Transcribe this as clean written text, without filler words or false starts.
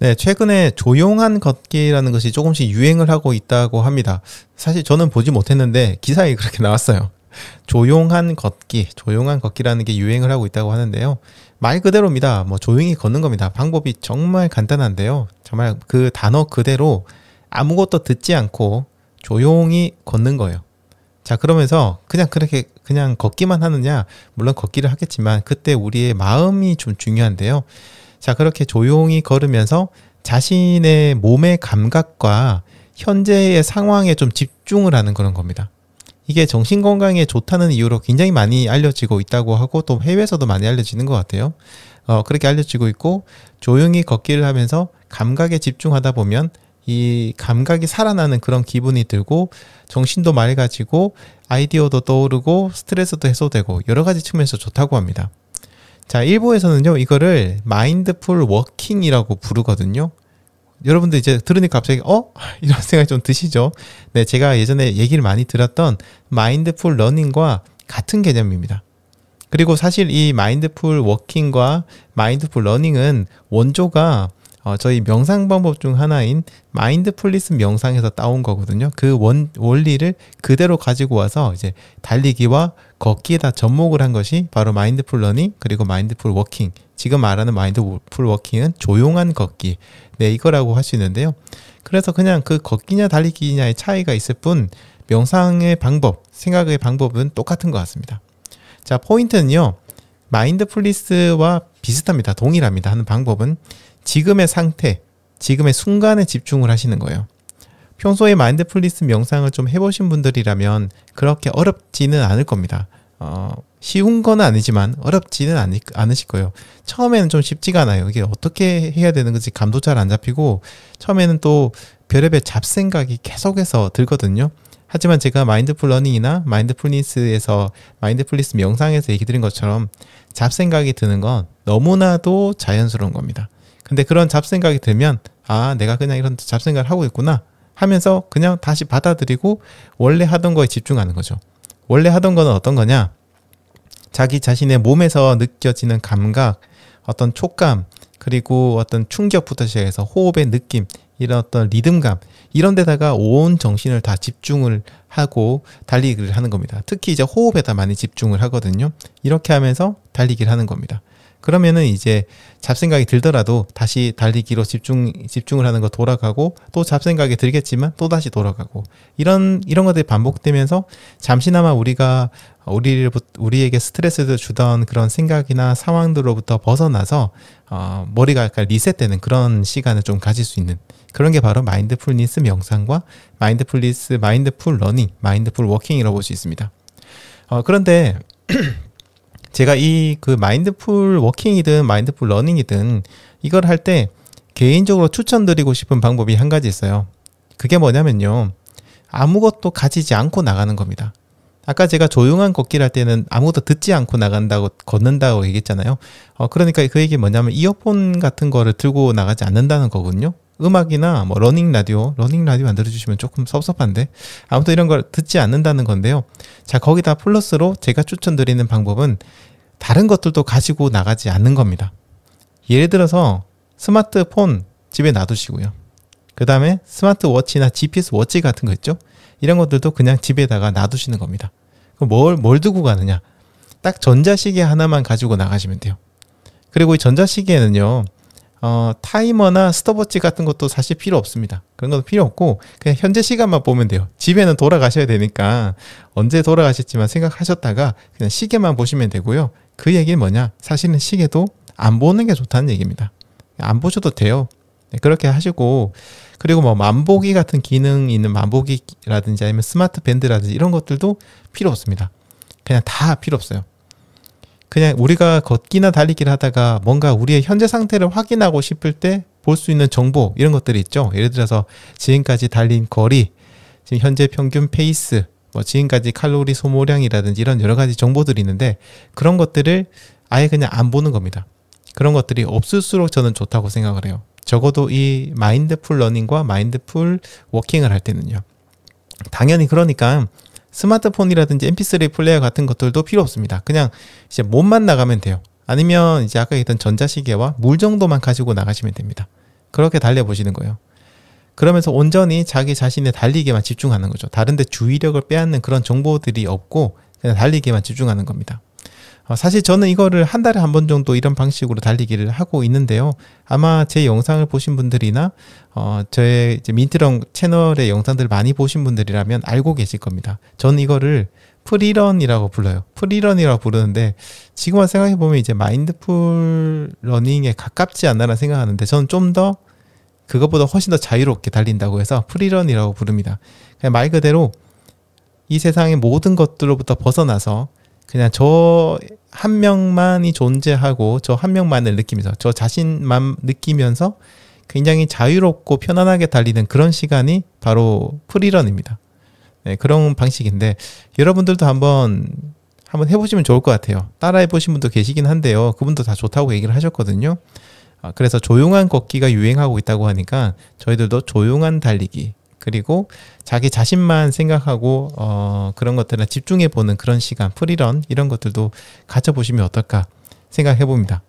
네, 최근에 조용한 걷기라는 것이 조금씩 유행을 하고 있다고 합니다. 사실 저는 보지 못했는데 기사에 그렇게 나왔어요. 조용한 걷기, 조용한 걷기라는 게 유행을 하고 있다고 하는데요. 말 그대로입니다. 뭐 조용히 걷는 겁니다. 방법이 정말 간단한데요. 정말 그 단어 그대로 아무것도 듣지 않고 조용히 걷는 거예요. 자, 그러면서 그냥 그렇게 그냥 걷기만 하느냐? 물론 걷기를 하겠지만 그때 우리의 마음이 좀 중요한데요. 자, 그렇게 조용히 걸으면서 자신의 몸의 감각과 현재의 상황에 좀 집중을 하는 그런 겁니다. 이게 정신건강에 좋다는 이유로 굉장히 많이 알려지고 있다고 하고 또 해외에서도 많이 알려지는 것 같아요. 그렇게 알려지고 있고 조용히 걷기를 하면서 감각에 집중하다 보면 이 감각이 살아나는 그런 기분이 들고 정신도 맑아지고 아이디어도 떠오르고 스트레스도 해소되고 여러 가지 측면에서 좋다고 합니다. 자, 일부에서는요 이거를 마인드풀 워킹이라고 부르거든요. 여러분들 이제 들으니까 갑자기 이런 생각이 좀 드시죠? 네, 제가 예전에 얘기를 많이 들었던 마인드풀 러닝과 같은 개념입니다. 그리고 사실 이 마인드풀 워킹과 마인드풀 러닝은 원조가 저희 명상 방법 중 하나인 마인드풀리스 명상에서 따온 거거든요. 그 원리를 그대로 가지고 와서 이제 달리기와 걷기에다 접목을 한 것이 바로 마인드풀 러닝 그리고 마인드풀 워킹. 지금 말하는 마인드풀 워킹은 조용한 걷기. 네, 이거라고 할 수 있는데요. 그래서 그냥 그 걷기냐 달리기냐의 차이가 있을 뿐 명상의 방법, 생각의 방법은 똑같은 것 같습니다. 자, 포인트는요. 마인드풀리스와 비슷합니다. 동일합니다. 하는 방법은 지금의 상태, 지금의 순간에 집중을 하시는 거예요. 평소에 마인드풀리스 명상을 좀 해보신 분들이라면 그렇게 어렵지는 않을 겁니다. 쉬운 건 아니지만 어렵지는 않으실 거예요. 처음에는 좀 쉽지가 않아요. 이게 어떻게 해야 되는 건지 감도 잘 안 잡히고 처음에는 또 별의별 잡생각이 계속해서 들거든요. 하지만 제가 마인드풀 러닝이나 마인드풀리스 명상에서 얘기 드린 것처럼 잡생각이 드는 건 너무나도 자연스러운 겁니다. 근데 그런 잡생각이 들면 내가 그냥 이런 잡생각을 하고 있구나 하면서 그냥 다시 받아들이고 원래 하던 거에 집중하는 거죠. 원래 하던 거는 어떤 거냐? 자기 자신의 몸에서 느껴지는 감각, 어떤 촉감, 그리고 어떤 충격부터 시작해서 호흡의 느낌, 이런 어떤 리듬감, 이런 데다가 온 정신을 다 집중을 하고 달리기를 하는 겁니다. 특히 이제 호흡에다 많이 집중을 하거든요. 이렇게 하면서 달리기를 하는 겁니다. 그러면은 이제 잡생각이 들더라도 다시 달리기로 집중을 하는 거 돌아가고 또 잡생각이 들겠지만 또 다시 돌아가고 이런 것들이 반복되면서 잠시나마 우리에게 스트레스를 주던 그런 생각이나 상황들로부터 벗어나서 머리가 약간 리셋되는 그런 시간을 좀 가질 수 있는 그런 게 바로 마인드풀니스 명상과 마인드풀 러닝, 마인드풀 워킹이라고 볼 수 있습니다. 그런데 제가 그 마인드풀 워킹이든 마인드풀 러닝이든 이걸 할 때 개인적으로 추천드리고 싶은 방법이 한 가지 있어요. 그게 뭐냐면요. 아무것도 가지지 않고 나가는 겁니다. 아까 제가 조용한 걷기를 할 때는 아무것도 듣지 않고 걷는다고 얘기했잖아요. 그러니까 그 얘기 뭐냐면 이어폰 같은 거를 들고 나가지 않는다는 거거든요. 음악이나 뭐 러닝 라디오 안 들어주시면 조금 섭섭한데 아무튼 이런 걸 듣지 않는다는 건데요. 자, 거기다 플러스로 제가 추천드리는 방법은 다른 것들도 가지고 나가지 않는 겁니다. 예를 들어서 스마트폰 집에 놔두시고요. 그 다음에 스마트워치나 GPS 워치 같은 거 있죠? 이런 것들도 그냥 집에다가 놔두시는 겁니다. 그럼 뭘 두고 가느냐? 딱 전자시계 하나만 가지고 나가시면 돼요. 그리고 이 전자시계는요. 타이머나 스톱워치 같은 것도 사실 필요 없습니다. 그런 것도 필요 없고 그냥 현재 시간만 보면 돼요. 집에는 돌아가셔야 되니까 언제 돌아가실지만 생각하셨다가 그냥 시계만 보시면 되고요. 그 얘기는 뭐냐? 사실은 시계도 안 보는 게 좋다는 얘기입니다. 안 보셔도 돼요. 네, 그렇게 하시고 그리고 뭐 만보기 같은 기능 있는 만보기라든지 아니면 스마트 밴드라든지 이런 것들도 필요 없습니다. 그냥 다 필요 없어요. 그냥 우리가 걷기나 달리기를 하다가 뭔가 우리의 현재 상태를 확인하고 싶을 때 볼 수 있는 정보 이런 것들이 있죠. 예를 들어서 지금까지 달린 거리, 지금 현재 평균 페이스, 뭐 지금까지 칼로리 소모량이라든지 이런 여러 가지 정보들이 있는데 그런 것들을 아예 그냥 안 보는 겁니다. 그런 것들이 없을수록 저는 좋다고 생각을 해요. 적어도 이 마인드풀 러닝과 마인드풀 워킹을 할 때는요. 당연히 그러니까 스마트폰이라든지 mp3 플레이어 같은 것들도 필요 없습니다. 그냥 이제 몸만 나가면 돼요. 아니면 이제 아까 얘기했던 전자시계와 물 정도만 가지고 나가시면 됩니다. 그렇게 달려보시는 거예요. 그러면서 온전히 자기 자신의 달리기에만 집중하는 거죠. 다른 데 주의력을 빼앗는 그런 정보들이 없고 그냥 달리기에만 집중하는 겁니다. 사실 저는 이거를 한 달에 한 번 정도 이런 방식으로 달리기를 하고 있는데요. 아마 제 영상을 보신 분들이나 저의 이제 민트런 채널의 영상들을 많이 보신 분들이라면 알고 계실 겁니다. 저는 이거를 프리런이라고 불러요. 프리런이라고 부르는데 지금 와서 생각해보면 이제 마인드풀 러닝에 가깝지 않나라는 생각하는데 저는 좀 더 그것보다 훨씬 더 자유롭게 달린다고 해서 프리런이라고 부릅니다. 그냥 말 그대로 이 세상의 모든 것들로부터 벗어나서 그냥 저 한 명만이 존재하고 저 한 명만을 느끼면서 저 자신만 느끼면서 굉장히 자유롭고 편안하게 달리는 그런 시간이 바로 프리런입니다. 네, 그런 방식인데 여러분들도 한번 해보시면 좋을 것 같아요. 따라해보신 분도 계시긴 한데요. 그분도 다 좋다고 얘기를 하셨거든요. 그래서 조용한 걷기가 유행하고 있다고 하니까 저희들도 조용한 달리기 그리고 자기 자신만 생각하고 그런 것들에 집중해보는 그런 시간 프리런 이런 것들도 가져보시면 어떨까 생각해봅니다.